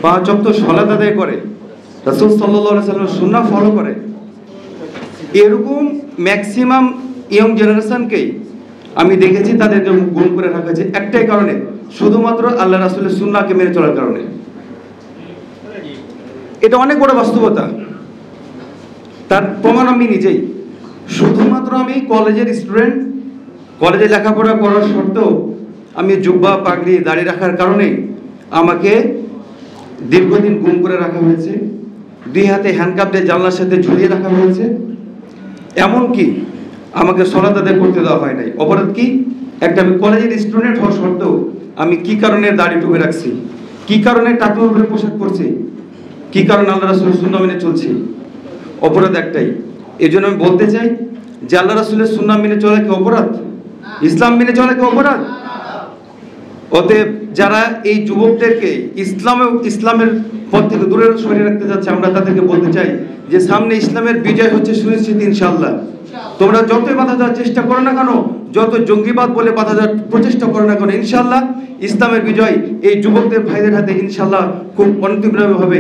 5 ওয়াক্ত সালাত আদায় করে, রাসূল সাল্লাল্লাহু আলাইহি ওয়াসাল্লামের সুন্নাহ ফলো করে, এরকম ম্যাক্সিমাম ইয়ং জেনারেশনকেই আমি দেখেছি তাদেরকে গুম করে রাখা হয়েছে একটাই কারণে, শুধুমাত্র আল্লাহ রাসূলের সুন্নাহকে মেনে চলার কারণে। এটা অনেক বড় বাস্তবতা, তার প্রমাণ আমি নিজেই। শুধুমাত্র আমি কলেজের স্টুডেন্ট, কলেজে লেখাপড়া করার সত্ত্বেও আমি জুব্বা পাগড়ি দাড়ি রাখার কারণে আমাকে দীর্ঘদিন গুম করে রাখা হয়েছে, 2 হাতে হ্যান্ডকাপ দিয়ে জানলার সাথে ঝুলিয়ে রাখা হয়েছে, এমনকি আমাকে সালাত আদায় করতে দেওয়া হয় নাই। অপরাধ কি? একটা আমি কলেজের স্টুডেন্ট হওয়া সত্ত্বেও আমি কি কারণে দাড়ি টুপে রাখছি, কি কারণে টাটুর উপরে পোশাক পরছি, কি কারণে আল্লাহ রাসূলের সুন্নাহ মেনে চলছি? অপরাধ একটাই। এই জন্য আমি বলতে চাই যে আল্লাহ রাসূলের সুন্নাহ মেনে চলা কি অপরাধ? ইসলাম মেনে চলা কি অপরাধ? অতএব যারা এই যুবকদেরকে ইসলামের পথ থেকে দূরে সরিয়ে রাখতে যাচ্ছে, আমরা তাদেরকে বলতে চাই যে সামনে ইসলামের বিজয় হচ্ছে সুনিশ্চিত ইনশাআল্লাহ। তোমরা যতই বাধা দেওয়ার চেষ্টা করো না কেন, যত জঙ্গিবাদ বলে বাধা দেওয়ার প্রচেষ্টা করো না কেন, ইনশাআল্লাহ ইসলামের বিজয় এই যুবকদের ভাইদের হাতে ইনশাআল্লাহ খুব অন্তিমভাবে হবে।